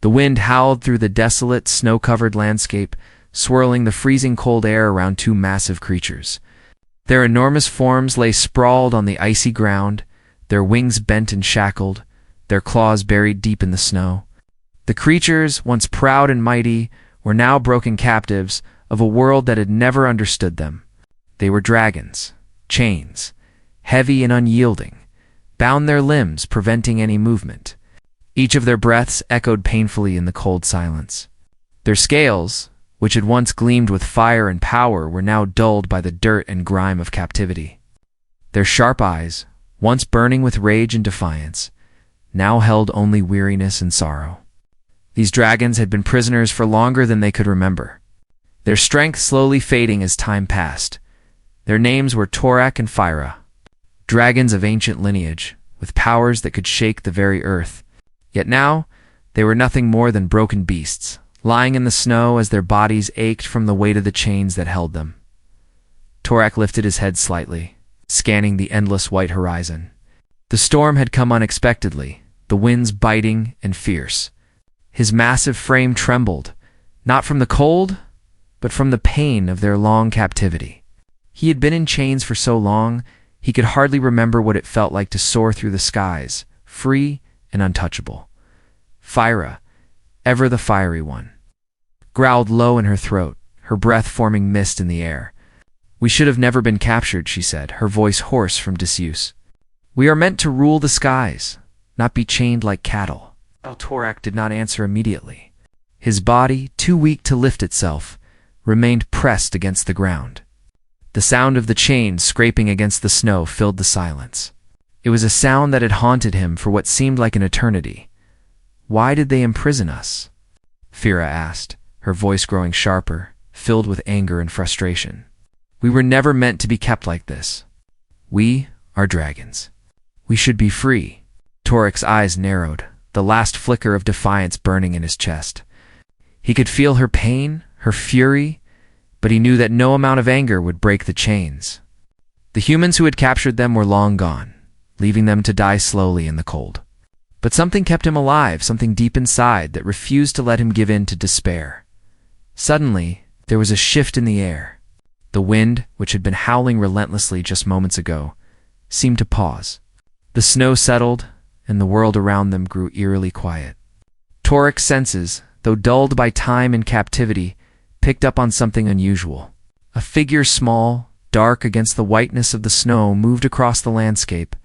The wind howled through the desolate, snow-covered landscape, swirling the freezing cold air around two massive creatures. Their enormous forms lay sprawled on the icy ground, their wings bent and shackled, their claws buried deep in the snow. The creatures, once proud and mighty, were now broken captives of a world that had never understood them. They were dragons, chains, heavy and unyielding, bound their limbs, preventing any movement. Each of their breaths echoed painfully in the cold silence. Their scales, which had once gleamed with fire and power, were now dulled by the dirt and grime of captivity. Their sharp eyes, once burning with rage and defiance, now held only weariness and sorrow. These dragons had been prisoners for longer than they could remember, their strength slowly fading as time passed. Their names were Torak and Phyra, dragons of ancient lineage, with powers that could shake the very earth. Yet now, they were nothing more than broken beasts, lying in the snow as their bodies ached from the weight of the chains that held them. Torak lifted his head slightly, scanning the endless white horizon. The storm had come unexpectedly, the winds biting and fierce. His massive frame trembled, not from the cold, but from the pain of their long captivity. He had been in chains for so long, he could hardly remember what it felt like to soar through the skies, free and untouchable. Phyra, ever the fiery one, growled low in her throat, her breath forming mist in the air. "We should have never been captured," she said, her voice hoarse from disuse. "We are meant to rule the skies, not be chained like cattle." Torak did not answer immediately. His body, too weak to lift itself, remained pressed against the ground. The sound of the chains scraping against the snow filled the silence. It was a sound that had haunted him for what seemed like an eternity. "Why did they imprison us?" Phyra asked, her voice growing sharper, filled with anger and frustration. "We were never meant to be kept like this. We are dragons. We should be free." Torak's eyes narrowed, the last flicker of defiance burning in his chest. He could feel her pain, her fury, but he knew that no amount of anger would break the chains. The humans who had captured them were long gone, leaving them to die slowly in the cold. But something kept him alive, something deep inside that refused to let him give in to despair. Suddenly, there was a shift in the air. The wind, which had been howling relentlessly just moments ago, seemed to pause. The snow settled, and the world around them grew eerily quiet. Torak's senses, though dulled by time and captivity, picked up on something unusual. A figure small, dark against the whiteness of the snow, moved across the landscape,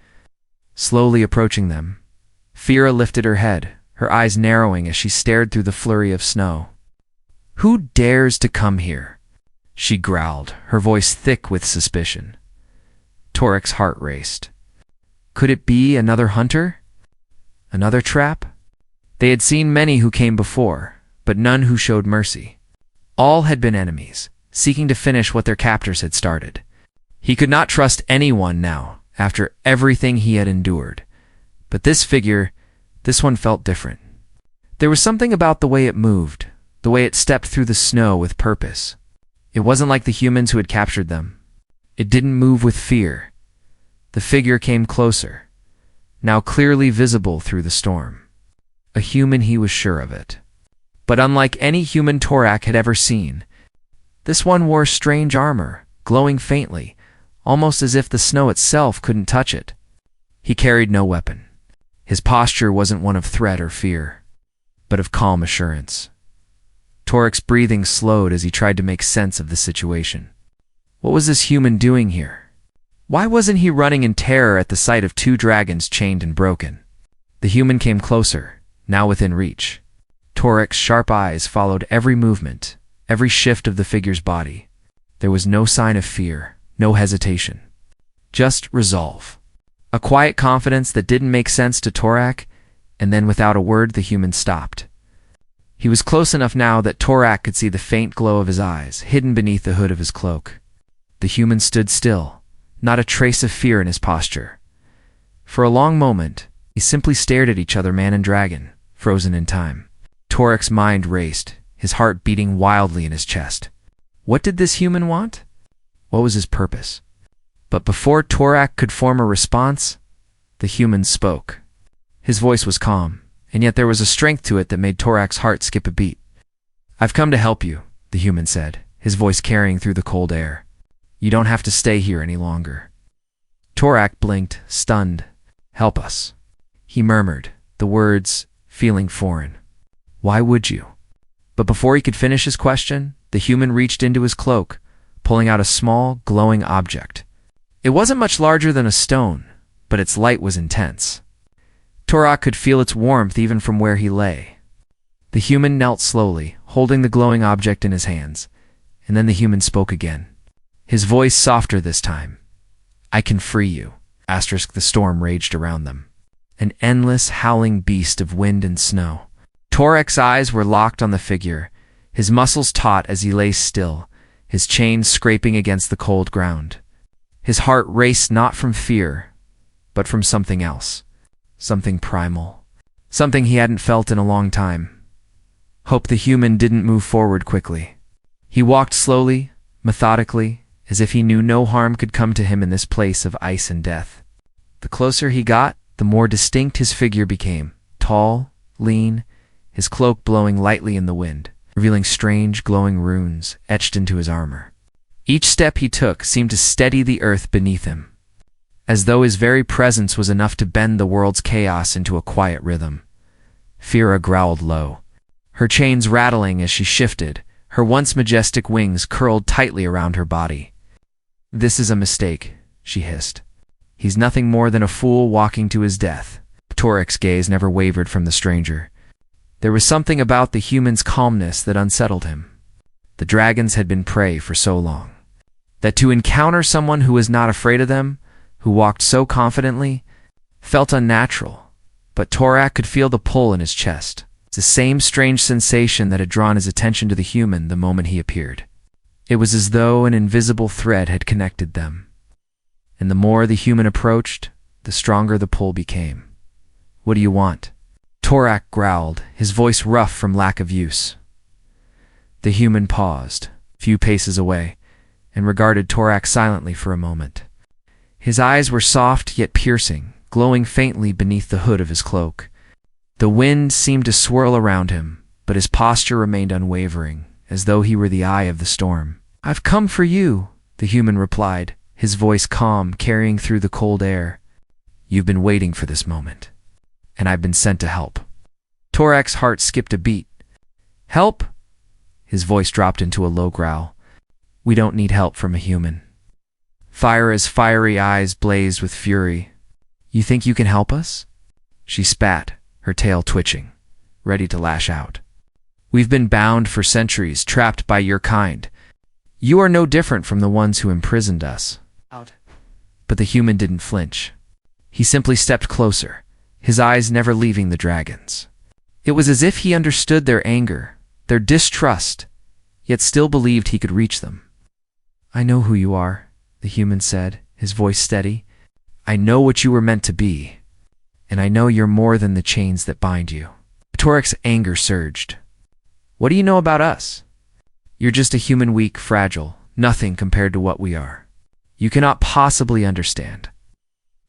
slowly approaching them. Phyra lifted her head, her eyes narrowing as she stared through the flurry of snow. "Who dares to come here?" she growled, her voice thick with suspicion. Torak's heart raced. Could it be another hunter? Another trap? They had seen many who came before, but none who showed mercy. All had been enemies, seeking to finish what their captors had started. He could not trust anyone now, after everything he had endured. But this figure, this one felt different. There was something about the way it moved, the way it stepped through the snow with purpose. It wasn't like the humans who had captured them. It didn't move with fear. The figure came closer, now clearly visible through the storm. A human, he was sure of it. But unlike any human Torak had ever seen, this one wore strange armor, glowing faintly, almost as if the snow itself couldn't touch it. He carried no weapon. His posture wasn't one of threat or fear, but of calm assurance. Torak's breathing slowed as he tried to make sense of the situation. What was this human doing here? Why wasn't he running in terror at the sight of two dragons chained and broken? The human came closer, now within reach. Torak's sharp eyes followed every movement, every shift of the figure's body. There was no sign of fear, no hesitation. Just resolve. A quiet confidence that didn't make sense to Torak, and then without a word the human stopped. He was close enough now that Torak could see the faint glow of his eyes, hidden beneath the hood of his cloak. The human stood still, not a trace of fear in his posture. For a long moment, he simply stared at each other, man and dragon, frozen in time. Torak's mind raced, his heart beating wildly in his chest. What did this human want? What was his purpose? But before Torak could form a response, the human spoke. His voice was calm, and yet there was a strength to it that made Torak's heart skip a beat. "I've come to help you," the human said, his voice carrying through the cold air. "You don't have to stay here any longer." Torak blinked, stunned. "Help us," he murmured, the words feeling foreign. "Why would you?" But before he could finish his question, the human reached into his cloak, pulling out a small, glowing object. It wasn't much larger than a stone, but its light was intense. Torak could feel its warmth even from where he lay. The human knelt slowly, holding the glowing object in his hands, and then the human spoke again, his voice softer this time. "I can free you." The storm raged around them, an endless, howling beast of wind and snow. Torak's eyes were locked on the figure, his muscles taut as he lay still, his chains scraping against the cold ground. His heart raced not from fear, but from something else, something primal, something he hadn't felt in a long time. Hope the human didn't move forward quickly. He walked slowly, methodically, as if he knew no harm could come to him in this place of ice and death. The closer he got, the more distinct his figure became, tall, lean, his cloak blowing lightly in the wind, revealing strange, glowing runes etched into his armor. Each step he took seemed to steady the earth beneath him, as though his very presence was enough to bend the world's chaos into a quiet rhythm. Fira growled low, her chains rattling as she shifted, her once majestic wings curled tightly around her body. "This is a mistake," she hissed. "He's nothing more than a fool walking to his death." Torak's gaze never wavered from the stranger. There was something about the human's calmness that unsettled him. The dragons had been prey for so long, that to encounter someone who was not afraid of them, who walked so confidently, felt unnatural. But Torak could feel the pull in his chest, the same strange sensation that had drawn his attention to the human the moment he appeared. It was as though an invisible thread had connected them. And the more the human approached, the stronger the pull became. "What do you want?" Torak growled, his voice rough from lack of use. The human paused, a few paces away, and regarded Torak silently for a moment. His eyes were soft yet piercing, glowing faintly beneath the hood of his cloak. The wind seemed to swirl around him, but his posture remained unwavering, as though he were the eye of the storm. "I've come for you," the human replied, his voice calm, carrying through the cold air. "You've been waiting for this moment, and I've been sent to help." Torak's heart skipped a beat. "Help?" His voice dropped into a low growl. "We don't need help from a human." Fira's fiery eyes blazed with fury. "You think you can help us?" She spat, her tail twitching, ready to lash out. "We've been bound for centuries, trapped by your kind. You are no different from the ones who imprisoned us." But the human didn't flinch. He simply stepped closer, his eyes never leaving the dragons. It was as if he understood their anger, their distrust, yet still believed he could reach them. "I know who you are," the human said, his voice steady. "I know what you were meant to be, and I know you're more than the chains that bind you." Torak's anger surged. "What do you know about us? You're just a human, weak, fragile, nothing compared to what we are. You cannot possibly understand."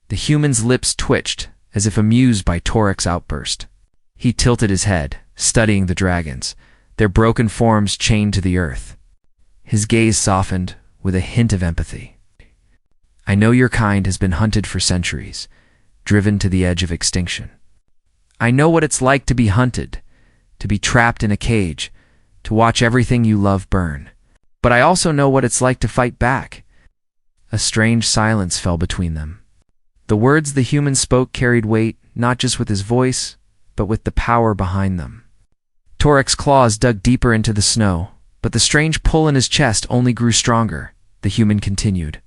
The human's lips twitched, as if amused by Torak's outburst. He tilted his head, studying the dragons, their broken forms chained to the earth. His gaze softened with a hint of empathy. "I know your kind has been hunted for centuries, driven to the edge of extinction. I know what it's like to be hunted, to be trapped in a cage, to watch everything you love burn. But I also know what it's like to fight back." A strange silence fell between them. The words the human spoke carried weight, not just with his voice, but with the power behind them. Torak's claws dug deeper into the snow, but the strange pull in his chest only grew stronger. The human continued.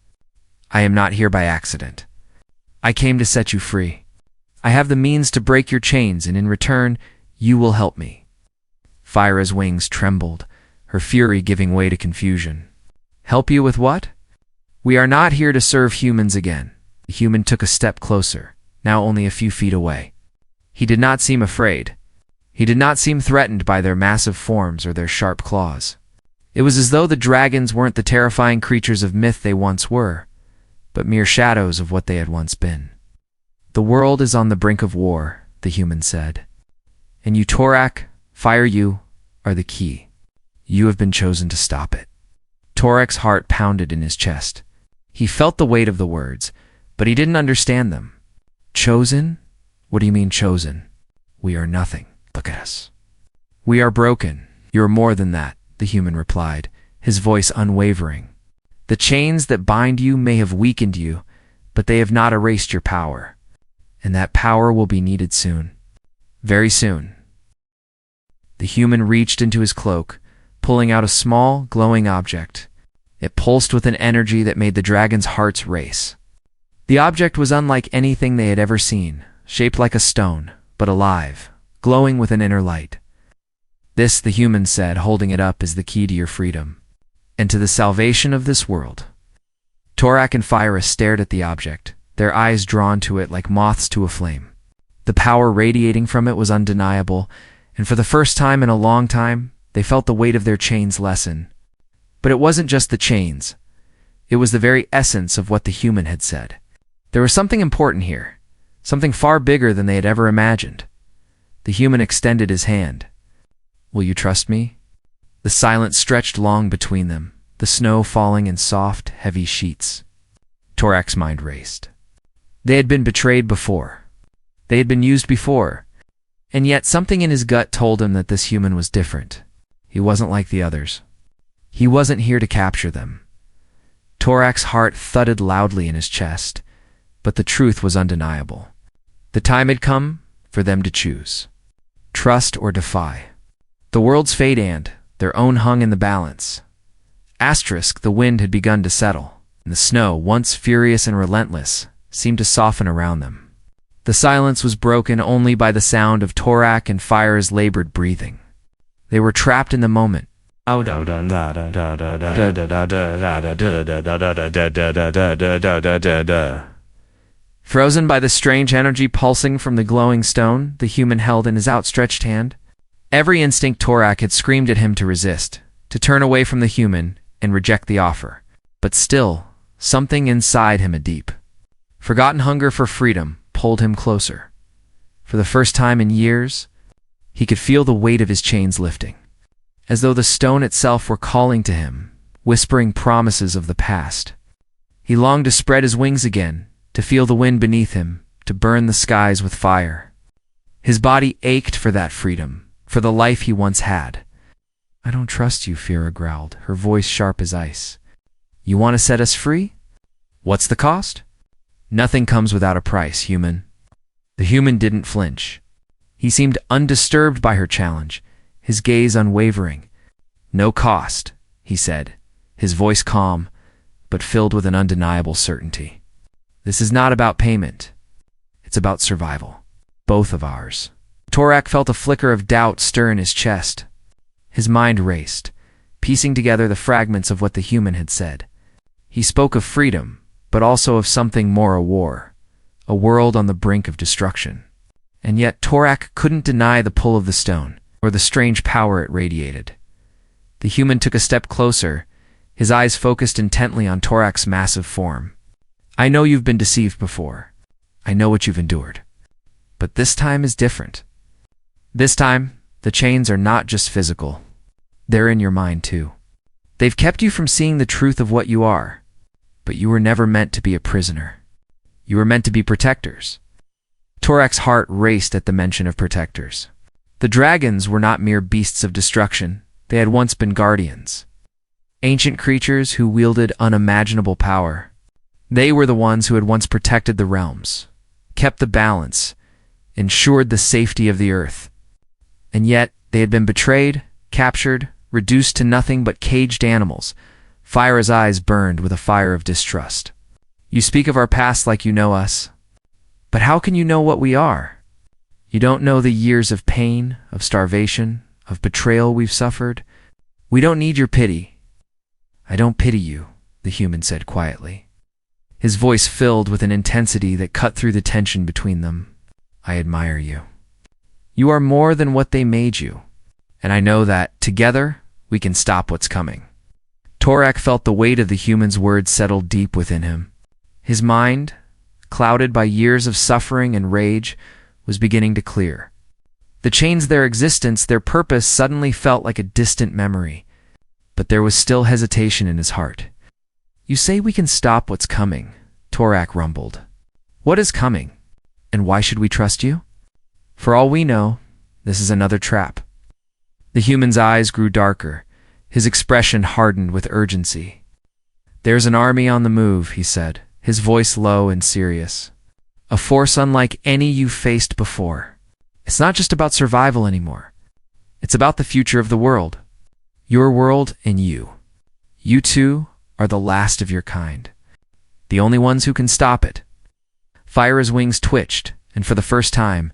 "I am not here by accident. I came to set you free. I have the means to break your chains, and in return, you will help me." Fira's wings trembled, her fury giving way to confusion. "Help you with what?" "We are not here to serve humans again." The human took a step closer, now only a few feet away. He did not seem afraid. He did not seem threatened by their massive forms or their sharp claws. It was as though the dragons weren't the terrifying creatures of myth they once were, but mere shadows of what they had once been. "The world is on the brink of war," the human said. And you, Torak, fire you, are the key. You have been chosen to stop it. Torak's heart pounded in his chest. He felt the weight of the words, but he didn't understand them. Chosen? What do you mean chosen? We are nothing. Look at us. We are broken. You are more than that, the human replied, his voice unwavering. The chains that bind you may have weakened you, but they have not erased your power. And that power will be needed soon. Very soon. The human reached into his cloak, pulling out a small, glowing object. It pulsed with an energy that made the dragon's hearts race. The object was unlike anything they had ever seen, shaped like a stone, but alive, glowing with an inner light. This, the human said, holding it up, is the key to your freedom, and to the salvation of this world. Torak and Phyra stared at the object, their eyes drawn to it like moths to a flame. The power radiating from it was undeniable, and for the first time in a long time, they felt the weight of their chains lessen. But it wasn't just the chains. It was the very essence of what the human had said. There was something important here, something far bigger than they had ever imagined. The human extended his hand. Will you trust me? The silence stretched long between them, the snow falling in soft, heavy sheets. Torak's mind raced. They had been betrayed before. They had been used before. And yet something in his gut told him that this human was different. He wasn't like the others. He wasn't here to capture them. Torak's heart thudded loudly in his chest, but the truth was undeniable. The time had come for them to choose. Trust or defy. The world's fate and their own hung in the balance. Asterisk, the wind had begun to settle, and the snow, once furious and relentless, seemed to soften around them. The silence was broken only by the sound of Torak and Phyra's labored breathing. They were trapped in the moment. Frozen by the strange energy pulsing from the glowing stone the human held in his outstretched hand. Every instinct Torak had screamed at him to resist, to turn away from the human and reject the offer. But still, something inside him, a deep, forgotten hunger for freedom, pulled him closer. For the first time in years, he could feel the weight of his chains lifting, as though the stone itself were calling to him, whispering promises of the past. He longed to spread his wings again, to feel the wind beneath him, to burn the skies with fire. His body ached for that freedom, for the life he once had. I don't trust you, Phyra growled, her voice sharp as ice. You want to set us free? What's the cost? Nothing comes without a price, human. The human didn't flinch. He seemed undisturbed by her challenge, his gaze unwavering. No cost, he said, his voice calm, but filled with an undeniable certainty. This is not about payment. It's about survival. Both of ours. Torak felt a flicker of doubt stir in his chest. His mind raced, piecing together the fragments of what the human had said. He spoke of freedom, but also of something more, a war, a world on the brink of destruction. And yet Torak couldn't deny the pull of the stone, or the strange power it radiated. The human took a step closer, his eyes focused intently on Torak's massive form. I know you've been deceived before. I know what you've endured. But this time is different. This time, the chains are not just physical. They're in your mind too. They've kept you from seeing the truth of what you are. But you were never meant to be a prisoner. You were meant to be protectors. Torak's heart raced at the mention of protectors. The dragons were not mere beasts of destruction. They had once been guardians. Ancient creatures who wielded unimaginable power. They were the ones who had once protected the realms, kept the balance, ensured the safety of the earth. And yet, they had been betrayed, captured, reduced to nothing but caged animals. Phyra's eyes burned with a fire of distrust. You speak of our past like you know us. But how can you know what we are? You don't know the years of pain, of starvation, of betrayal we've suffered. We don't need your pity. I don't pity you, the human said quietly. His voice filled with an intensity that cut through the tension between them. I admire you. You are more than what they made you, and I know that, together, we can stop what's coming. Torak felt the weight of the human's words settle deep within him. His mind, clouded by years of suffering and rage, was beginning to clear. The chains, their existence, their purpose suddenly felt like a distant memory. But there was still hesitation in his heart. "You say we can stop what's coming," Torak rumbled. "What is coming? And why should we trust you? For all we know, this is another trap." The human's eyes grew darker. His expression hardened with urgency. "There's an army on the move," he said, his voice low and serious. "A force unlike any you've faced before. It's not just about survival anymore. It's about the future of the world. Your world and you. You two are the last of your kind. The only ones who can stop it." Fyra's wings twitched, and for the first time,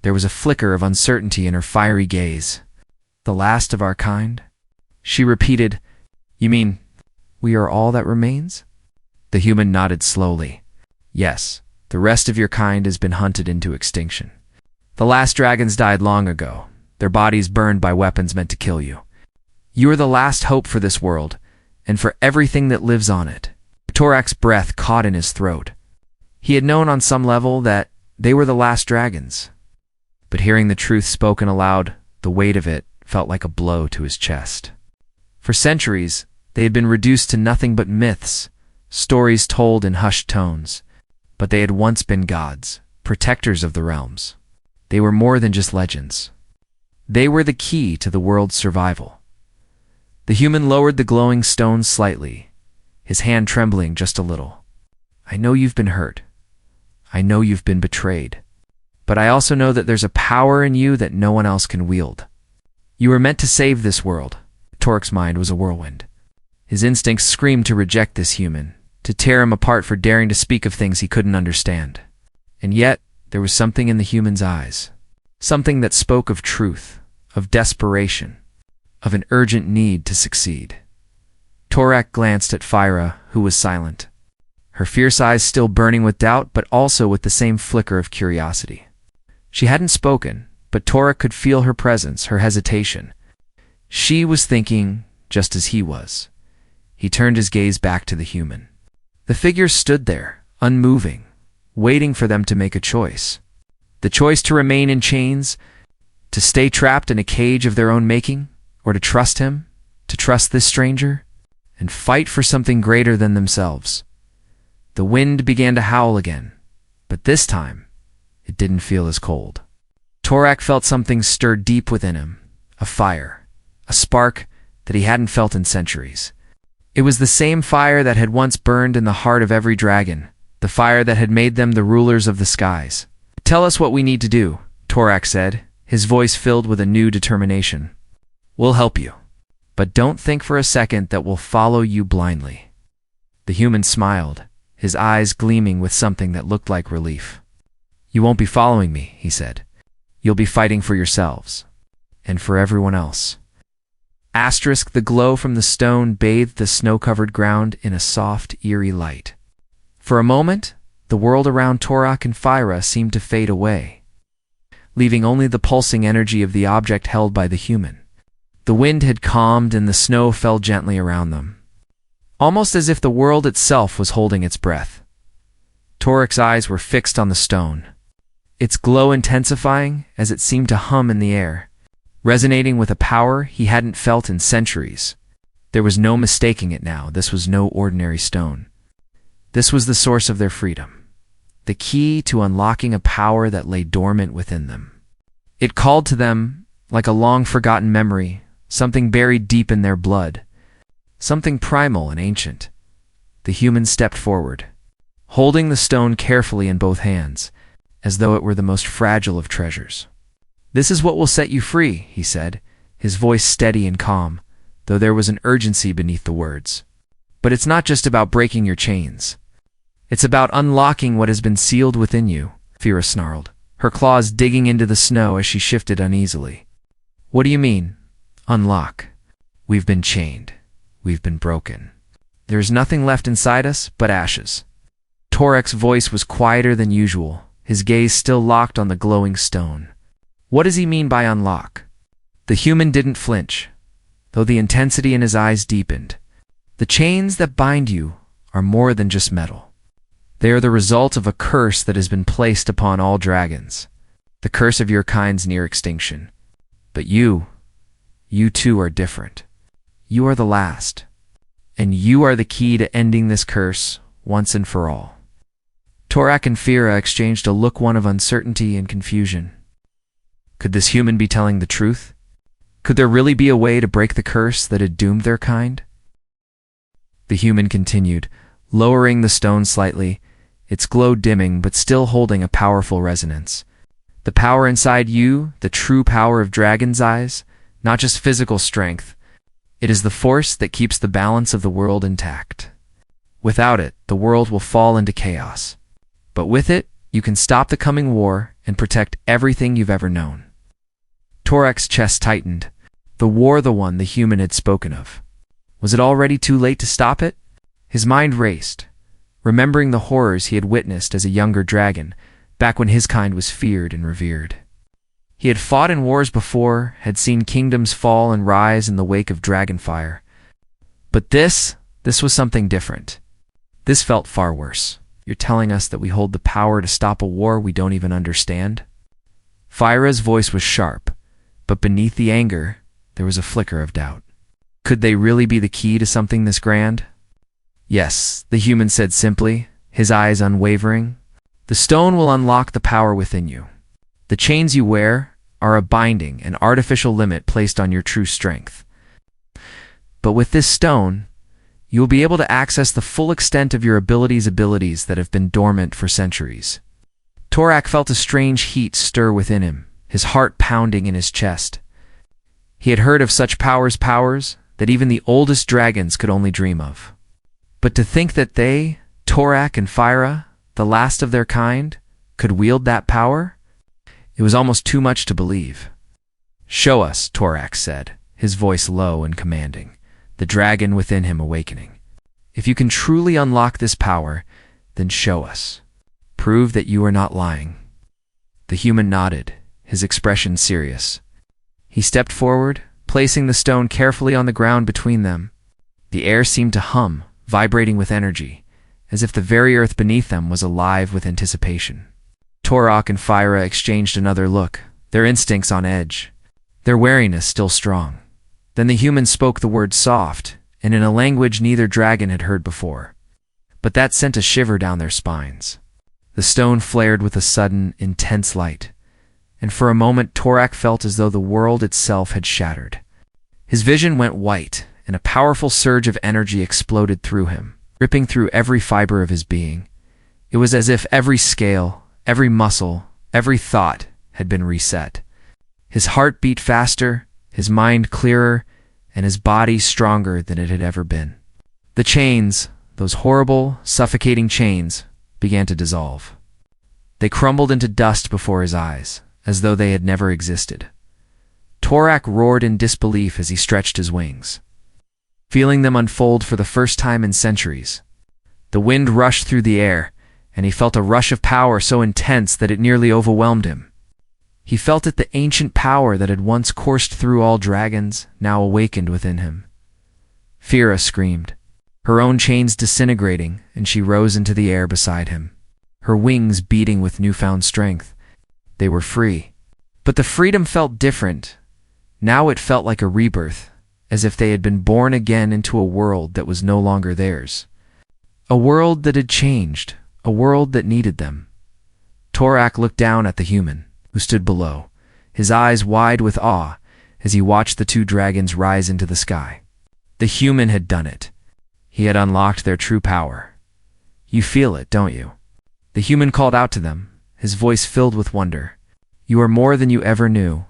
there was a flicker of uncertainty in her fiery gaze. "The last of our kind?" She repeated, "You mean, we are all that remains?" The human nodded slowly. "Yes, the rest of your kind has been hunted into extinction. The last dragons died long ago, their bodies burned by weapons meant to kill you. You are the last hope for this world, and for everything that lives on it." Torak's breath caught in his throat. He had known on some level that they were the last dragons. But hearing the truth spoken aloud, the weight of it felt like a blow to his chest. For centuries, they had been reduced to nothing but myths, stories told in hushed tones. But they had once been gods, protectors of the realms. They were more than just legends. They were the key to the world's survival. The human lowered the glowing stones slightly, his hand trembling just a little. "I know you've been hurt. I know you've been betrayed. But I also know that there's a power in you that no one else can wield. You were meant to save this world." Torak's mind was a whirlwind. His instincts screamed to reject this human, to tear him apart for daring to speak of things he couldn't understand. And yet, there was something in the human's eyes. Something that spoke of truth, of desperation, of an urgent need to succeed. Torak glanced at Fyra, who was silent. Her fierce eyes still burning with doubt, but also with the same flicker of curiosity. She hadn't spoken, but Torak could feel her presence, her hesitation. She was thinking just as he was. He turned his gaze back to the human. The figure stood there, unmoving, waiting for them to make a choice. The choice to remain in chains, to stay trapped in a cage of their own making, or to trust him, to trust this stranger, and fight for something greater than themselves. The wind began to howl again, but this time, it didn't feel as cold. Torak felt something stir deep within him, a fire, a spark that he hadn't felt in centuries. It was the same fire that had once burned in the heart of every dragon, the fire that had made them the rulers of the skies. "Tell us what we need to do," Torak said, his voice filled with a new determination. "We'll help you, but don't think for a second that we'll follow you blindly." The human smiled, his eyes gleaming with something that looked like relief. "You won't be following me," he said. "You'll be fighting for yourselves, and for everyone else." The glow from the stone bathed the snow-covered ground in a soft, eerie light. For a moment, the world around Torak and Fyra seemed to fade away, leaving only the pulsing energy of the object held by the human. The wind had calmed and the snow fell gently around them, almost as if the world itself was holding its breath. Torak's eyes were fixed on the stone, its glow intensifying as it seemed to hum in the air, resonating with a power he hadn't felt in centuries. There was no mistaking it now. This was no ordinary stone. This was the source of their freedom, the key to unlocking a power that lay dormant within them. It called to them like a long-forgotten memory, something buried deep in their blood, something primal and ancient. The human stepped forward, holding the stone carefully in both hands, as though it were the most fragile of treasures. "This is what will set you free," he said, his voice steady and calm, though there was an urgency beneath the words. "But it's not just about breaking your chains. It's about unlocking what has been sealed within you," Fyra snarled, her claws digging into the snow as she shifted uneasily. "What do you mean, unlock? We've been chained. We've been broken. There is nothing left inside us but ashes." Torak's voice was quieter than usual, his gaze still locked on the glowing stone. "What does he mean by unlock?" The human didn't flinch, though the intensity in his eyes deepened. "The chains that bind you are more than just metal. They are the result of a curse that has been placed upon all dragons. The curse of your kind's near extinction. But you too are different. You are the last. And you are the key to ending this curse once and for all. Torak and Fira exchanged a look, one of uncertainty and confusion. Could this human be telling the truth? Could there really be a way to break the curse that had doomed their kind? The human continued, lowering the stone slightly, its glow dimming but still holding a powerful resonance. The power inside you, the true power of dragon's eyes, not just physical strength. It is the force that keeps the balance of the world intact. Without it, the world will fall into chaos. But with it, you can stop the coming war and protect everything you've ever known. Torak's chest tightened. The war, the one the human had spoken of. Was it already too late to stop it? His mind raced, remembering the horrors he had witnessed as a younger dragon, back when his kind was feared and revered. He had fought in wars before, had seen kingdoms fall and rise in the wake of dragonfire. But this was something different. This felt far worse. You're telling us that we hold the power to stop a war we don't even understand? Fira's voice was sharp, but beneath the anger, there was a flicker of doubt. Could they really be the key to something this grand? Yes, the human said simply, his eyes unwavering. The stone will unlock the power within you. The chains you wear are a binding, an artificial limit placed on your true strength. But with this stone, you will be able to access the full extent of your abilities that have been dormant for centuries. Torak felt a strange heat stir within him, his heart pounding in his chest. He had heard of such powers that even the oldest dragons could only dream of. But to think that they, Torak and Fira, the last of their kind, could wield that power? It was almost too much to believe. Show us, Torak said, his voice low and commanding, the dragon within him awakening. If you can truly unlock this power, then show us. Prove that you are not lying. The human nodded, his expression serious. He stepped forward, placing the stone carefully on the ground between them. The air seemed to hum, vibrating with energy, as if the very earth beneath them was alive with anticipation. Torak and Fira exchanged another look, their instincts on edge, their wariness still strong. Then the human spoke the word soft, and in a language neither dragon had heard before. But that sent a shiver down their spines. The stone flared with a sudden, intense light, and for a moment Torak felt as though the world itself had shattered. His vision went white, and a powerful surge of energy exploded through him, ripping through every fiber of his being. It was as if every scale, every muscle, every thought had been reset. His heart beat faster, his mind clearer, and his body stronger than it had ever been. The chains, those horrible, suffocating chains, began to dissolve. They crumbled into dust before his eyes, as though they had never existed. Torak roared in disbelief as he stretched his wings, feeling them unfold for the first time in centuries. The wind rushed through the air, and he felt a rush of power so intense that it nearly overwhelmed him. He felt it, the ancient power that had once coursed through all dragons, now awakened within him. Fira screamed, her own chains disintegrating, and she rose into the air beside him, her wings beating with newfound strength. They were free. But the freedom felt different. Now it felt like a rebirth, as if they had been born again into a world that was no longer theirs. A world that had changed, a world that needed them. Torak looked down at the human, who stood below, his eyes wide with awe as he watched the two dragons rise into the sky. The human had done it. He had unlocked their true power. You feel it, don't you? The human called out to them, his voice filled with wonder. You are more than you ever knew,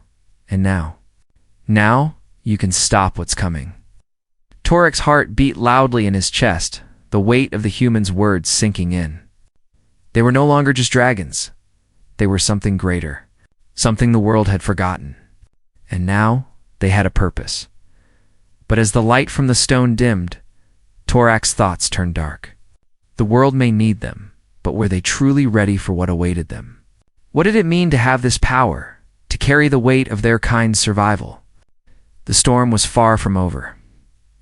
and now you can stop what's coming. Torak's heart beat loudly in his chest, the weight of the human's words sinking in. They were no longer just dragons. They were something greater, something the world had forgotten. And now they had a purpose. But as the light from the stone dimmed, Torak's thoughts turned dark. The world may need them, but were they truly ready for what awaited them? What did it mean to have this power, to carry the weight of their kind's survival? The storm was far from over.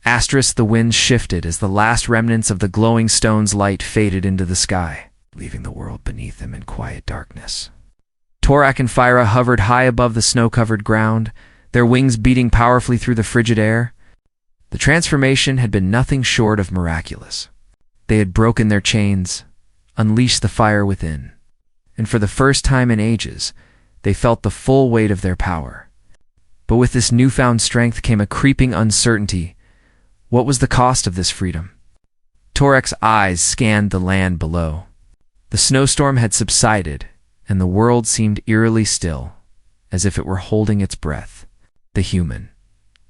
The winds shifted as the last remnants of the glowing stone's light faded into the sky, leaving the world beneath them in quiet darkness. Torak and Phyra hovered high above the snow-covered ground, their wings beating powerfully through the frigid air. The transformation had been nothing short of miraculous. They had broken their chains, unleashed the fire within, and for the first time in ages, they felt the full weight of their power. But with this newfound strength came a creeping uncertainty. What was the cost of this freedom? Torak's eyes scanned the land below. The snowstorm had subsided, and the world seemed eerily still, as if it were holding its breath. The human,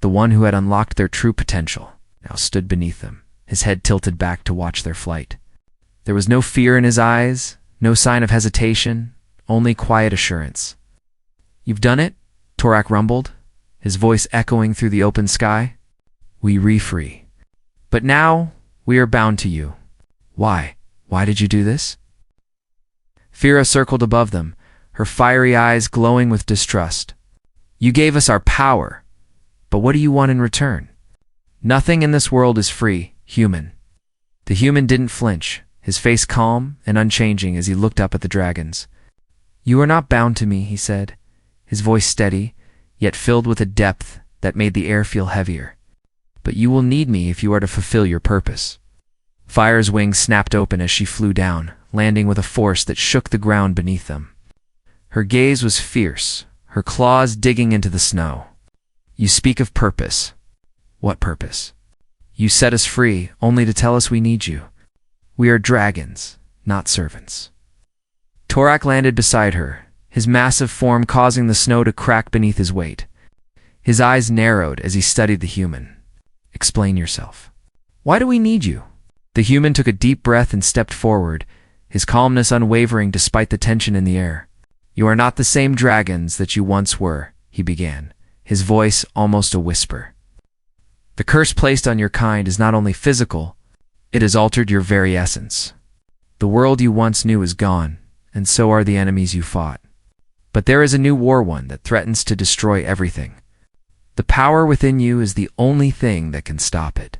the one who had unlocked their true potential, now stood beneath them, his head tilted back to watch their flight. There was no fear in his eyes, no sign of hesitation, only quiet assurance. "You've done it?" Torak rumbled, his voice echoing through the open sky. "We re-free. But now we are bound to you." "Why? Why did you do this?" Phyra circled above them, her fiery eyes glowing with distrust. "You gave us our power, but what do you want in return?" "Nothing in this world is free, human." The human didn't flinch, his face calm and unchanging as he looked up at the dragons. "You are not bound to me," he said, his voice steady, yet filled with a depth that made the air feel heavier. "But you will need me if you are to fulfill your purpose." Phyra's wings snapped open as she flew down, landing with a force that shook the ground beneath them. Her gaze was fierce, her claws digging into the snow. "You speak of purpose. What purpose? You set us free, only to tell us we need you. We are dragons, not servants." Torak landed beside her, his massive form causing the snow to crack beneath his weight. His eyes narrowed as he studied the human. "Explain yourself. Why do we need you?" The human took a deep breath and stepped forward, his calmness unwavering despite the tension in the air. "You are not the same dragons that you once were," he began, his voice almost a whisper. "The curse placed on your kind is not only physical, it has altered your very essence. The world you once knew is gone, and so are the enemies you fought. But there is a new one that threatens to destroy everything. The power within you is the only thing that can stop it."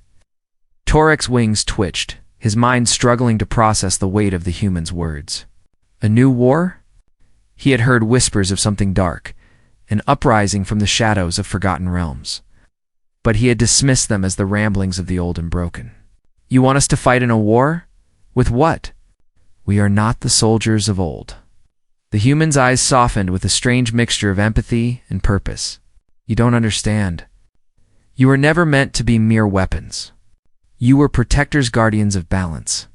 Torak's wings twitched, his mind struggling to process the weight of the human's words. A new war? He had heard whispers of something dark, an uprising from the shadows of forgotten realms. But he had dismissed them as the ramblings of the old and broken. "You want us to fight in a war? With what?" "We are not the soldiers of old." The human's eyes softened with a strange mixture of empathy and purpose. "You don't understand. You were never meant to be mere weapons. You were protectors, guardians of balance.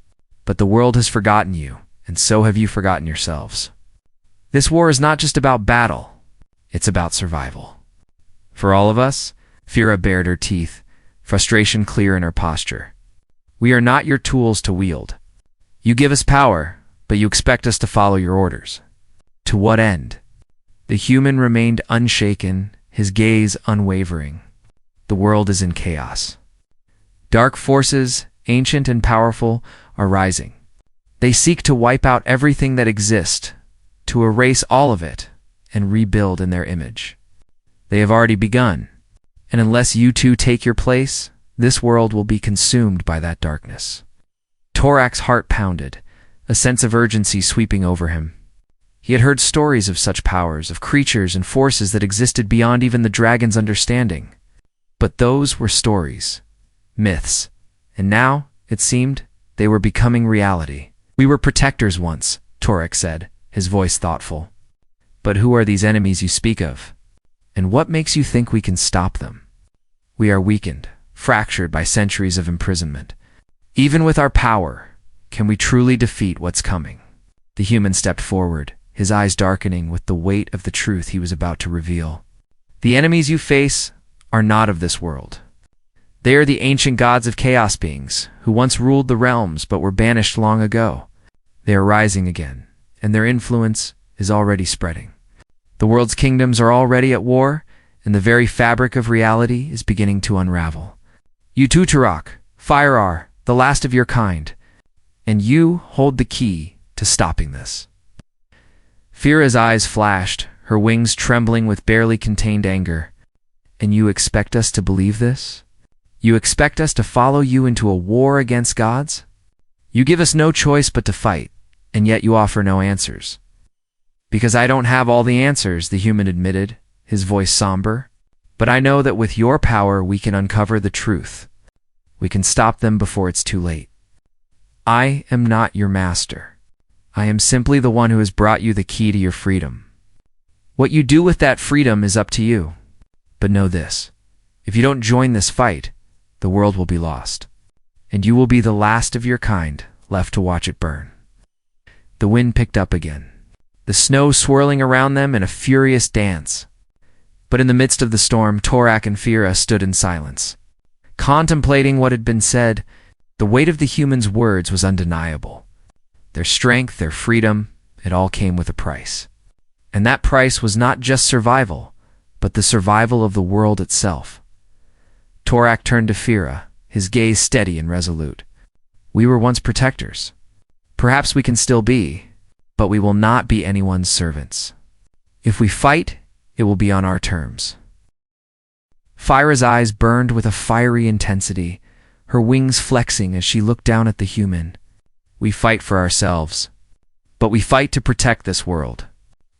But the world has forgotten you, and so have you forgotten yourselves. This war is not just about battle, it's about survival." For all of us, Phyra bared her teeth, frustration clear in her posture. "We are not your tools to wield. You give us power, but you expect us to follow your orders. To what end?" The human remained unshaken, his gaze unwavering. "The world is in chaos. Dark forces, ancient and powerful, are rising. They seek to wipe out everything that exists, to erase all of it, and rebuild in their image. They have already begun, and unless you two take your place, this world will be consumed by that darkness." Torak's heart pounded, a sense of urgency sweeping over him. He had heard stories of such powers, of creatures and forces that existed beyond even the dragon's understanding. But those were stories, myths, and now, it seemed, they were becoming reality. "We were protectors once," Torak said, his voice thoughtful. "But who are these enemies you speak of? And what makes you think we can stop them? We are weakened, fractured by centuries of imprisonment. Even with our power, can we truly defeat what's coming?" The human stepped forward, his eyes darkening with the weight of the truth he was about to reveal. "The enemies you face are not of this world. They are the ancient gods of chaos beings, who once ruled the realms but were banished long ago. They are rising again, and their influence is already spreading. The world's kingdoms are already at war, and the very fabric of reality is beginning to unravel. You too, Torak, Phyra are the last of your kind, and you hold the key to stopping this." Phyra's eyes flashed, her wings trembling with barely contained anger. "And you expect us to believe this? You expect us to follow you into a war against gods? You give us no choice but to fight, and yet you offer no answers." Because I don't have all the answers, the human admitted, his voice somber. But I know that with your power we can uncover the truth. We can stop them before it's too late. I am not your master. I am simply the one who has brought you the key to your freedom. What you do with that freedom is up to you. But know this, if you don't join this fight, the world will be lost. And you will be the last of your kind left to watch it burn. The wind picked up again, the snow swirling around them in a furious dance. But in the midst of the storm, Torak and Fira stood in silence. Contemplating what had been said, the weight of the humans' words was undeniable. Their strength, their freedom, it all came with a price. And that price was not just survival, but the survival of the world itself. Torak turned to Fira, his gaze steady and resolute. We were once protectors. Perhaps we can still be, but we will not be anyone's servants. If we fight, it will be on our terms. Fira's eyes burned with a fiery intensity, her wings flexing as she looked down at the human. We fight for ourselves, but we fight to protect this world.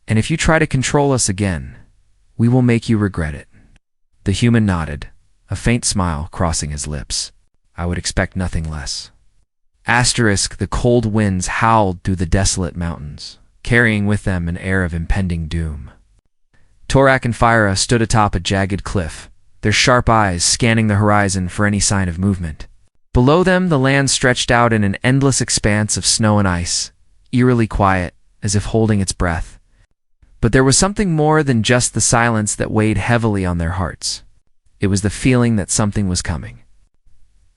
And if you try to control us again, we will make you regret it. The human nodded, a faint smile crossing his lips. I would expect nothing less. The cold winds howled through the desolate mountains, carrying with them an air of impending doom. Torak and Fira stood atop a jagged cliff, their sharp eyes scanning the horizon for any sign of movement. Below them, the land stretched out in an endless expanse of snow and ice, eerily quiet, as if holding its breath. But there was something more than just the silence that weighed heavily on their hearts. It was the feeling that something was coming.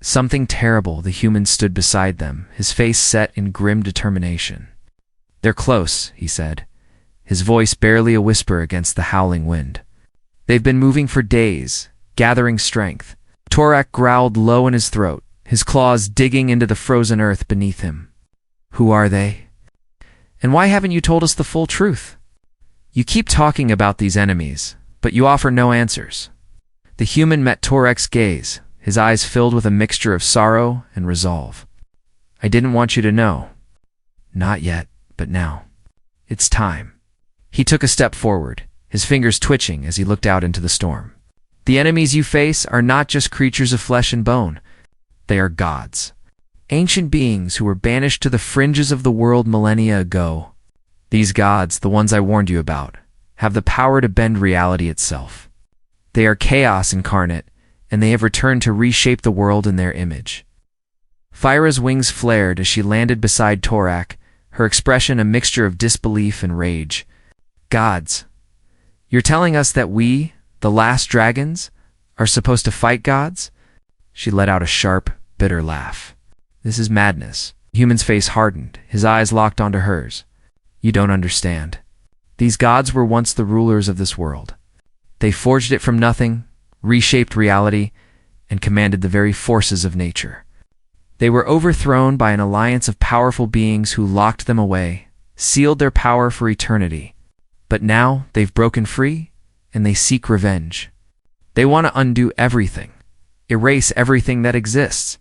Something terrible. The human stood beside them, his face set in grim determination. They're close, he said, his voice barely a whisper against the howling wind. They've been moving for days, gathering strength. Torak growled low in his throat, his claws digging into the frozen earth beneath him. Who are they? And why haven't you told us the full truth? You keep talking about these enemies, but you offer no answers. The human met Torak's gaze, his eyes filled with a mixture of sorrow and resolve. I didn't want you to know. Not yet, but now. It's time. He took a step forward, his fingers twitching as he looked out into the storm. The enemies you face are not just creatures of flesh and bone. They are gods. Ancient beings who were banished to the fringes of the world millennia ago. These gods, the ones I warned you about, have the power to bend reality itself. They are chaos incarnate, and they have returned to reshape the world in their image. Fira's wings flared as she landed beside Torak, her expression a mixture of disbelief and rage. Gods. You're telling us that we, the last dragons, are supposed to fight gods? She let out a sharp, bitter laugh. This is madness. The human's face hardened, his eyes locked onto hers. You don't understand. These gods were once the rulers of this world. They forged it from nothing, reshaped reality, and commanded the very forces of nature. They were overthrown by an alliance of powerful beings who locked them away, sealed their power for eternity. But now they've broken free, and they seek revenge. They want to undo everything, erase everything that exists,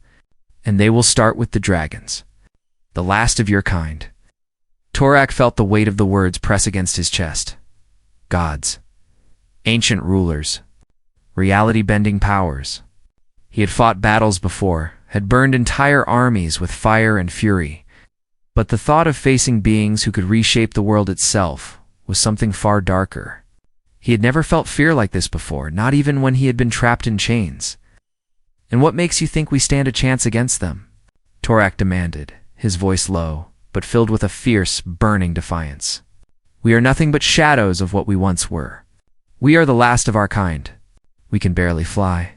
and they will start with the dragons, the last of your kind. Torak felt the weight of the words press against his chest. Gods. Ancient rulers. Reality-bending powers. He had fought battles before, had burned entire armies with fire and fury. But the thought of facing beings who could reshape the world itself was something far darker. He had never felt fear like this before, not even when he had been trapped in chains. And what makes you think we stand a chance against them? Torak demanded, his voice low, but filled with a fierce, burning defiance. We are nothing but shadows of what we once were. We are the last of our kind. We can barely fly.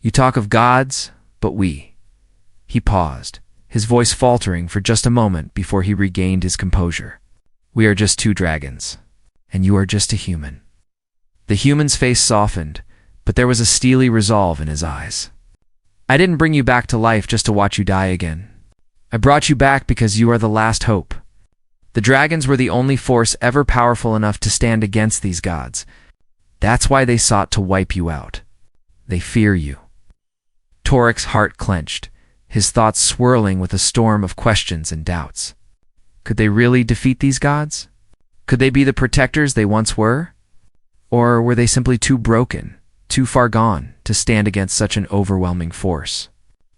You talk of gods, but we. He paused, his voice faltering for just a moment before he regained his composure. We are just two dragons, and you are just a human. The human's face softened, but there was a steely resolve in his eyes. I didn't bring you back to life just to watch you die again. I brought you back because you are the last hope. The dragons were the only force ever powerful enough to stand against these gods. That's why they sought to wipe you out. They fear you. Torak's heart clenched, his thoughts swirling with a storm of questions and doubts. Could they really defeat these gods? Could they be the protectors they once were? Or were they simply too broken, too far gone, to stand against such an overwhelming force?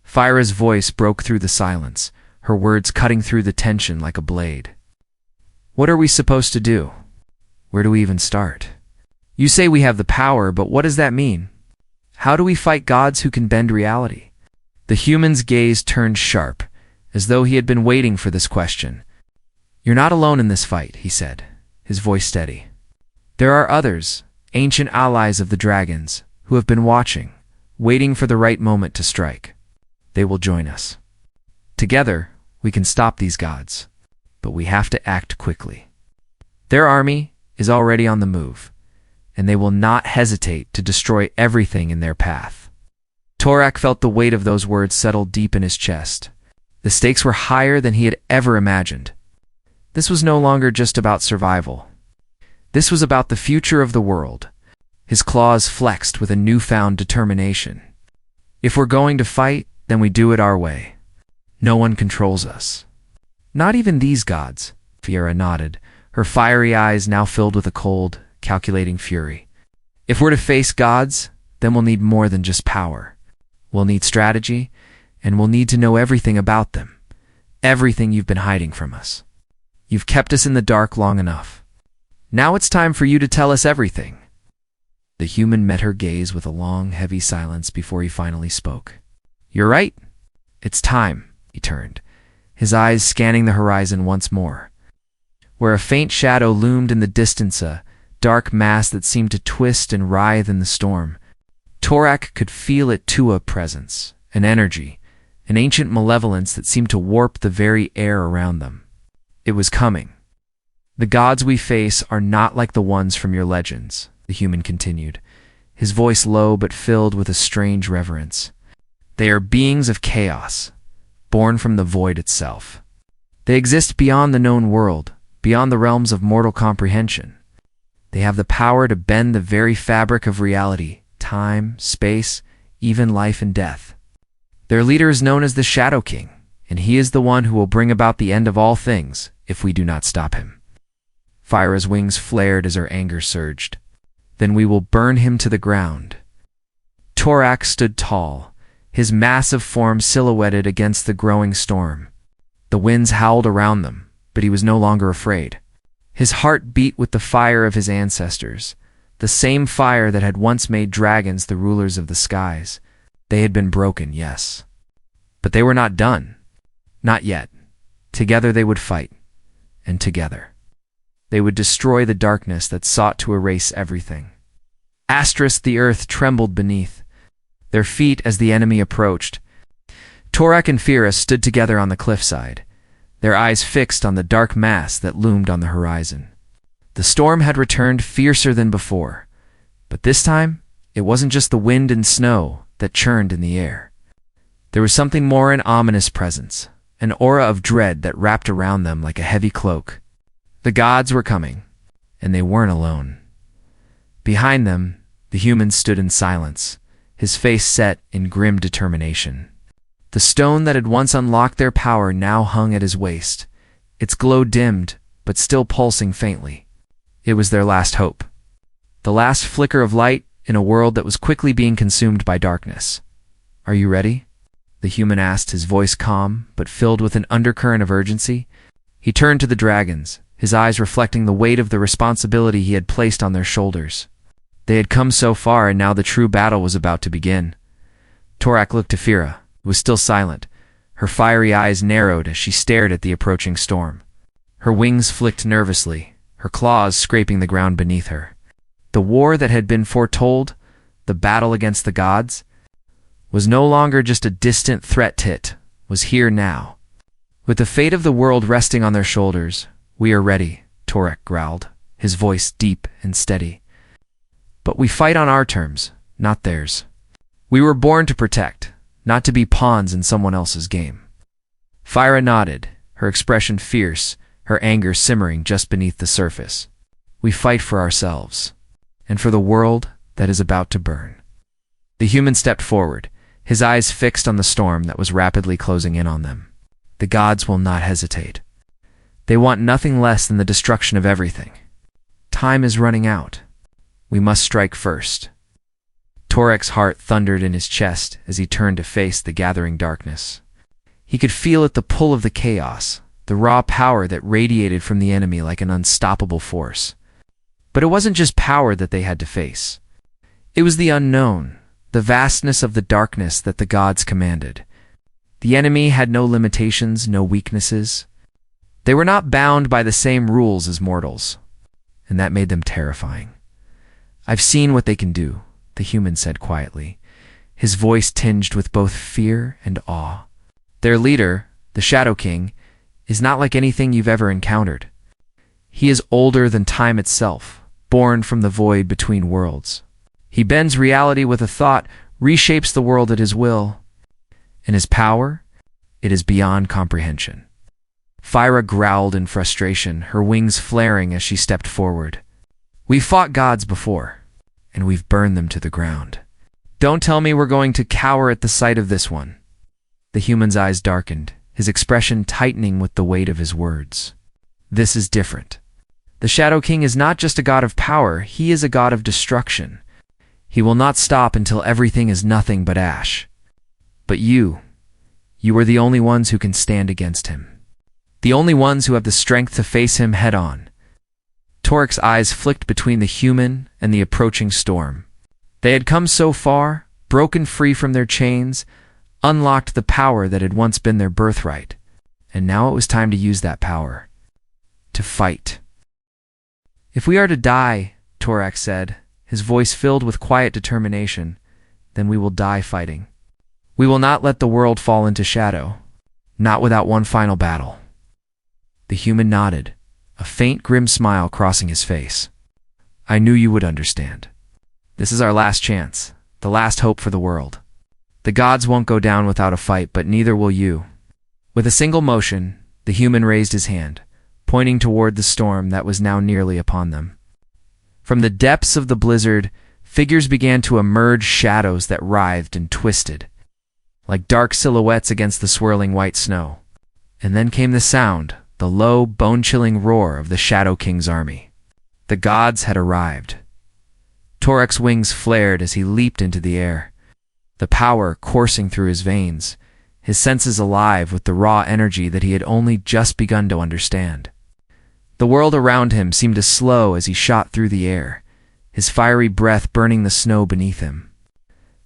Fyra's voice broke through the silence, her words cutting through the tension like a blade. What are we supposed to do? Where do we even start? You say we have the power, but what does that mean? How do we fight gods who can bend reality? The human's gaze turned sharp, as though he had been waiting for this question. You're not alone in this fight, he said, his voice steady. There are others, ancient allies of the dragons, who have been watching, waiting for the right moment to strike. They will join us. Together, we can stop these gods, but we have to act quickly. Their army is already on the move, and they will not hesitate to destroy everything in their path. Torak felt the weight of those words settle deep in his chest. The stakes were higher than he had ever imagined. This was no longer just about survival. This was about the future of the world. His claws flexed with a newfound determination. If we're going to fight, then we do it our way. No one controls us. Not even these gods, Fiera nodded, her fiery eyes now filled with a cold, calculating fury. If we're to face gods, then we'll need more than just power. We'll need strategy, and we'll need to know everything about them. Everything you've been hiding from us. You've kept us in the dark long enough. Now it's time for you to tell us everything. The human met her gaze with a long, heavy silence before he finally spoke. You're right. It's time, he turned, his eyes scanning the horizon once more. Where a faint shadow loomed in the distance, a dark mass that seemed to twist and writhe in the storm. Torak could feel it too, a presence, an energy, an ancient malevolence that seemed to warp the very air around them. It was coming. The gods we face are not like the ones from your legends, the human continued, his voice low but filled with a strange reverence. They are beings of chaos, born from the void itself. They exist beyond the known world, beyond the realms of mortal comprehension. They have the power to bend the very fabric of reality, time, space, even life and death. Their leader is known as the Shadow King, and he is the one who will bring about the end of all things if we do not stop him. Fyra's wings flared as her anger surged. Then we will burn him to the ground. Torak stood tall, his massive form silhouetted against the growing storm. The winds howled around them, but he was no longer afraid. His heart beat with the fire of his ancestors, the same fire that had once made dragons the rulers of the skies. They had been broken, yes. But they were not done. Not yet. Together they would fight. And together they would destroy the darkness that sought to erase everything. The earth trembled beneath their feet as the enemy approached. Torak and Fiera stood together on the cliffside, their eyes fixed on the dark mass that loomed on the horizon. The storm had returned fiercer than before, but this time it wasn't just the wind and snow that churned in the air. There was something more, an ominous presence, an aura of dread that wrapped around them like a heavy cloak. The gods were coming, and they weren't alone. Behind them, the human stood in silence, his face set in grim determination. The stone that had once unlocked their power now hung at his waist, its glow dimmed, but still pulsing faintly. It was their last hope. The last flicker of light in a world that was quickly being consumed by darkness. Are you ready? The human asked, his voice calm, but filled with an undercurrent of urgency. He turned to the dragons, his eyes reflecting the weight of the responsibility he had placed on their shoulders. They had come so far, and now the true battle was about to begin. Torak looked to Fiera, who was still silent. Her fiery eyes narrowed as she stared at the approaching storm. Her wings flicked nervously, her claws scraping the ground beneath her. The war that had been foretold, the battle against the gods, was no longer just a distant threat. It was here now. With the fate of the world resting on their shoulders, we are ready, Torak growled, his voice deep and steady. But we fight on our terms, not theirs. We were born to protect, not to be pawns in someone else's game. Fyra nodded, her expression fierce, her anger simmering just beneath the surface. We fight for ourselves, and for the world that is about to burn. The human stepped forward, his eyes fixed on the storm that was rapidly closing in on them. The gods will not hesitate. They want nothing less than the destruction of everything. Time is running out. We must strike first. Torek's heart thundered in his chest as he turned to face the gathering darkness. He could feel it, the pull of the chaos, the raw power that radiated from the enemy like an unstoppable force. But it wasn't just power that they had to face. It was the unknown, the vastness of the darkness that the gods commanded. The enemy had no limitations, no weaknesses. They were not bound by the same rules as mortals, and that made them terrifying. "I've seen what they can do," the human said quietly, his voice tinged with both fear and awe. "Their leader, the Shadow King, is not like anything you've ever encountered. He is older than time itself, born from the void between worlds. He bends reality with a thought, reshapes the world at his will. And his power, it is beyond comprehension." Fyra growled in frustration, her wings flaring as she stepped forward. "We've fought gods before, and we've burned them to the ground. Don't tell me we're going to cower at the sight of this one." The human's eyes darkened, his expression tightening with the weight of his words. "This is different. The Shadow King is not just a god of power, he is a god of destruction. He will not stop until everything is nothing but ash. But you are the only ones who can stand against him. The only ones who have the strength to face him head-on." Torek's eyes flicked between the human and the approaching storm. They had come so far, broken free from their chains, unlocked the power that had once been their birthright, and now it was time to use that power. To fight. "If we are to die," Torek said, his voice filled with quiet determination, "then we will die fighting. We will not let the world fall into shadow, not without one final battle." The human nodded, a faint grim smile crossing his face. "I knew you would understand. This is our last chance, the last hope for the world. The gods won't go down without a fight, but neither will you." With a single motion, the human raised his hand, pointing toward the storm that was now nearly upon them. From the depths of the blizzard, figures began to emerge, shadows that writhed and twisted, like dark silhouettes against the swirling white snow. And then came the sound, the low, bone-chilling roar of the Shadow King's army. The gods had arrived. Torek's wings flared as he leaped into the air, the power coursing through his veins, his senses alive with the raw energy that he had only just begun to understand. The world around him seemed to slow as he shot through the air, his fiery breath burning the snow beneath him.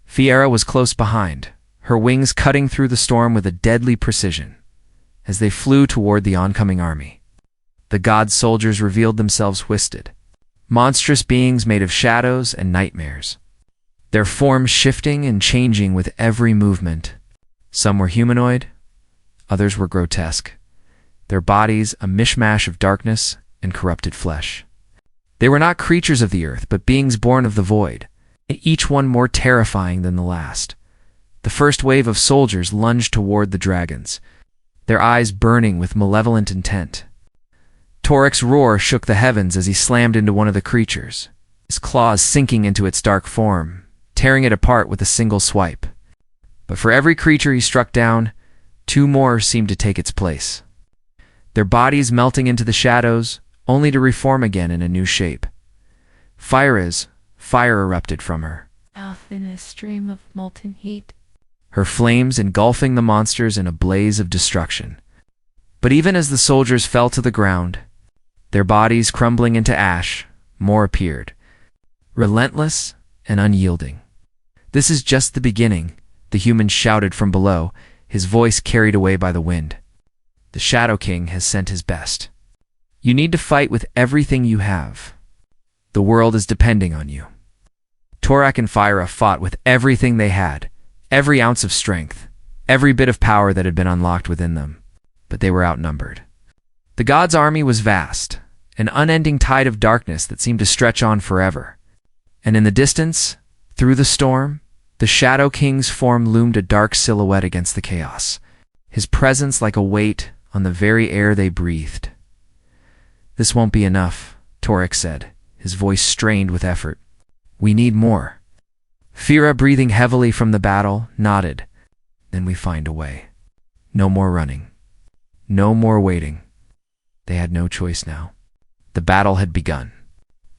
Fyra was close behind, her wings cutting through the storm with a deadly precision, as they flew toward the oncoming army. The god soldiers revealed themselves twisted, monstrous beings made of shadows and nightmares, their forms shifting and changing with every movement. Some were humanoid, others were grotesque, their bodies a mishmash of darkness and corrupted flesh. They were not creatures of the earth, but beings born of the void, each one more terrifying than the last. The first wave of soldiers lunged toward the dragons, their eyes burning with malevolent intent. Torek's roar shook the heavens as he slammed into one of the creatures, his claws sinking into its dark form, tearing it apart with a single swipe. But for every creature he struck down, two more seemed to take its place, their bodies melting into the shadows, only to reform again in a new shape. Fyra's fire erupted from her, mouth in a stream of molten heat, her flames engulfing the monsters in a blaze of destruction. But even as the soldiers fell to the ground, their bodies crumbling into ash, more appeared, relentless and unyielding. "This is just the beginning," the human shouted from below, his voice carried away by the wind. "The Shadow King has sent his best. You need to fight with everything you have. The world is depending on you." Torek and Fyra fought with everything they had, every ounce of strength, every bit of power that had been unlocked within them, but they were outnumbered. The gods' army was vast, an unending tide of darkness that seemed to stretch on forever. And in the distance, through the storm, the Shadow King's form loomed a dark silhouette against the chaos, his presence like a weight on the very air they breathed. "This won't be enough," Torek said, his voice strained with effort. "We need more." Fyra, breathing heavily from the battle, nodded. "Then we find a way. No more running. No more waiting. They had no choice now. The battle had begun,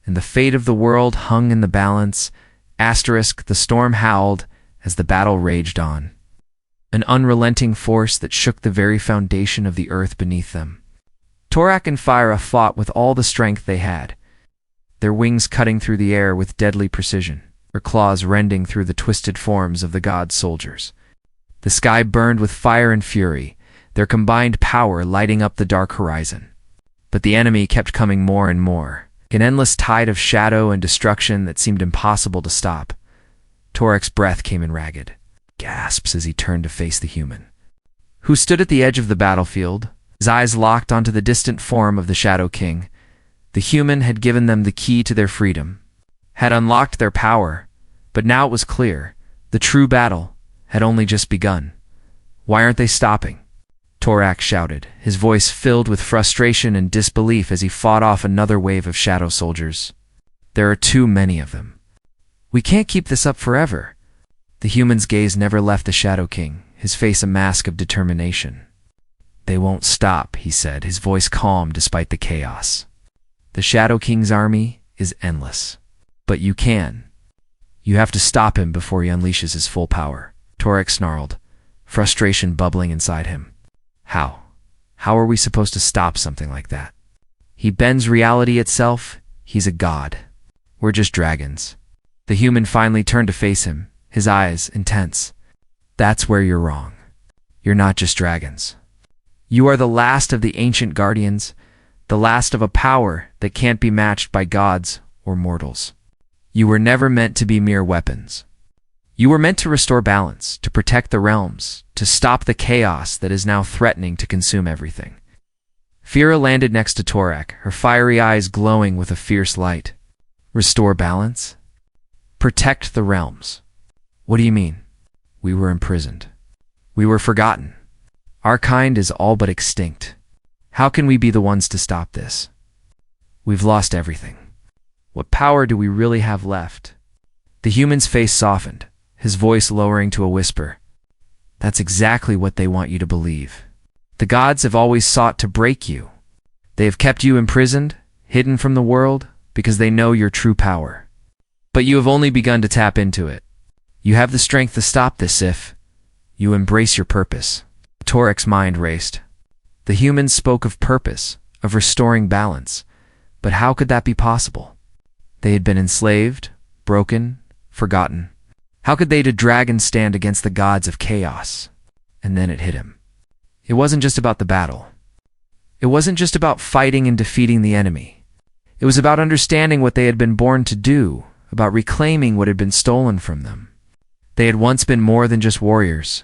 and the fate of the world hung in the balance. The storm howled as the battle raged on, an unrelenting force that shook the very foundation of the earth beneath them. Torak and Fira fought with all the strength they had, their wings cutting through the air with deadly precision, their claws rending through the twisted forms of the god's soldiers. The sky burned with fire and fury, their combined power lighting up the dark horizon. But the enemy kept coming more and more, an endless tide of shadow and destruction that seemed impossible to stop. Torak's breath came in ragged gasps as he turned to face the human, who stood at the edge of the battlefield, his eyes locked onto the distant form of the Shadow King. The human had given them the key to their freedom, had unlocked their power, but now it was clear, the true battle had only just begun. Why aren't they stopping? Torak shouted, his voice filled with frustration and disbelief as he fought off another wave of shadow soldiers. There are too many of them. We can't keep this up forever. The human's gaze never left the Shadow King, his face a mask of determination. They won't stop, he said, his voice calm despite the chaos. The Shadow King's army is endless. But you can. You have to stop him before he unleashes his full power. Torak snarled, frustration bubbling inside him. How? How are we supposed to stop something like that? He bends reality itself. He's a god. We're just dragons. The human finally turned to face him, his eyes intense. That's where you're wrong. You're not just dragons. You are the last of the ancient guardians, the last of a power that can't be matched by gods or mortals. You were never meant to be mere weapons. You were meant to restore balance, to protect the realms, to stop the chaos that is now threatening to consume everything. Fira landed next to Torak, her fiery eyes glowing with a fierce light. Restore balance? Protect the realms. What do you mean? We were imprisoned. We were forgotten. Our kind is all but extinct. How can we be the ones to stop this? We've lost everything. What power do we really have left? The human's face softened, his voice lowering to a whisper. That's exactly what they want you to believe. The gods have always sought to break you. They have kept you imprisoned, hidden from the world, because they know your true power. But you have only begun to tap into it. You have the strength to stop this if you embrace your purpose. Torak's mind raced. The humans spoke of purpose, of restoring balance. But how could that be possible? They had been enslaved, broken, forgotten. How could they, the dragons, stand against the gods of chaos? And then it hit him. It wasn't just about the battle. It wasn't just about fighting and defeating the enemy. It was about understanding what they had been born to do, about reclaiming what had been stolen from them. They had once been more than just warriors.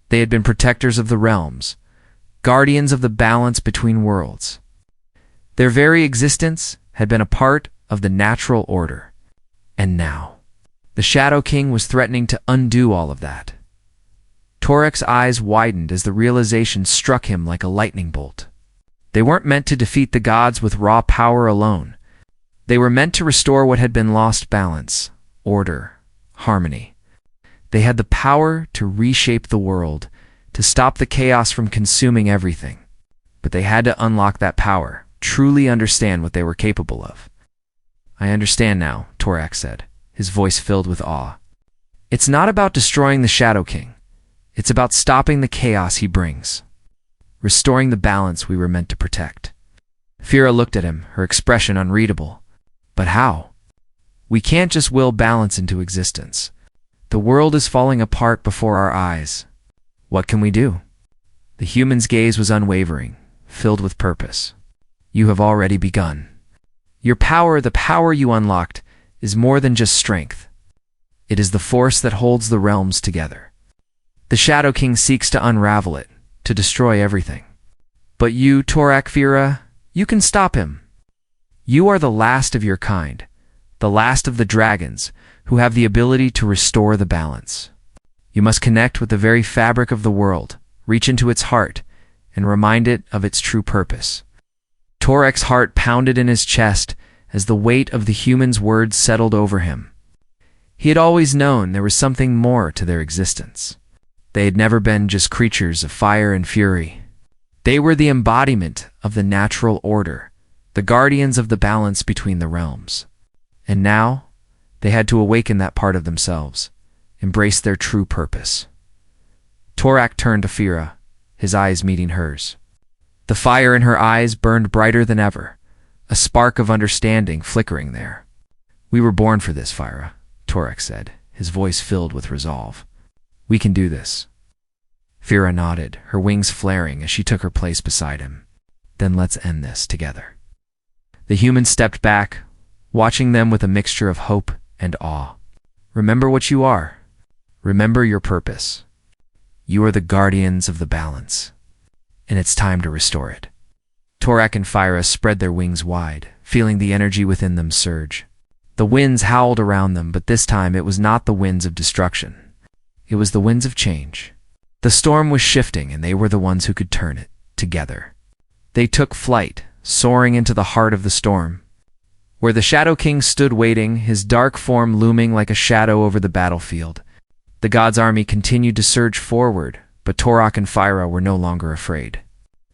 They had been protectors of the realms, guardians of the balance between worlds. Their very existence had been a part of the natural order. And now, the Shadow King was threatening to undo all of that. Torak's eyes widened as the realization struck him like a lightning bolt. They weren't meant to defeat the gods with raw power alone. They were meant to restore what had been lost: balance, order, harmony. They had the power to reshape the world, to stop the chaos from consuming everything. But they had to unlock that power, truly understand what they were capable of. I understand now, Torak said, his voice filled with awe. It's not about destroying the Shadow King. It's about stopping the chaos he brings, restoring the balance we were meant to protect. Fira looked at him, her expression unreadable. But how? We can't just will balance into existence. The world is falling apart before our eyes. What can we do? The human's gaze was unwavering, filled with purpose. You have already begun. Your power, the power you unlocked, is more than just strength. It is the force that holds the realms together. The Shadow King seeks to unravel it, to destroy everything. But you, Torak, Fira, you can stop him. You are the last of your kind, the last of the dragons, who have the ability to restore the balance. You must connect with the very fabric of the world, reach into its heart, and remind it of its true purpose. Torak's heart pounded in his chest as the weight of the human's words settled over him. He had always known there was something more to their existence. They had never been just creatures of fire and fury. They were the embodiment of the natural order, the guardians of the balance between the realms. And now, they had to awaken that part of themselves, embrace their true purpose. Torak turned to Fira, his eyes meeting hers. The fire in her eyes burned brighter than ever, a spark of understanding flickering there. "We were born for this, Fira," Torak said, his voice filled with resolve. "We can do this." Fira nodded, her wings flaring as she took her place beside him. "Then let's end this together." The human stepped back, watching them with a mixture of hope and awe. "Remember what you are. Remember your purpose. You are the guardians of the balance, and it's time to restore it." Torak and Fira spread their wings wide, feeling the energy within them surge. The winds howled around them, but this time it was not the winds of destruction. It was the winds of change. The storm was shifting, and they were the ones who could turn it, together. They took flight, soaring into the heart of the storm, where the Shadow King stood waiting, his dark form looming like a shadow over the battlefield. The god's army continued to surge forward, but Torak and Fira were no longer afraid.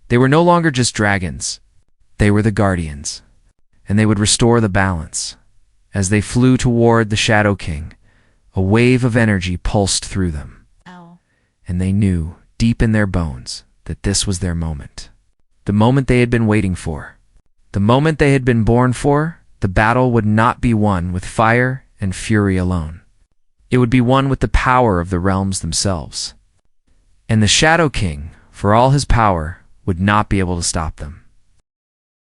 They were no longer just dragons. They were the guardians, and they would restore the balance. As they flew toward the Shadow King, a wave of energy pulsed through them. And they knew, deep in their bones, that this was their moment. The moment they had been waiting for. The moment they had been born for. The battle would not be won with fire and fury alone. It would be won with the power of the realms themselves. And the Shadow King, for all his power, would not be able to stop them.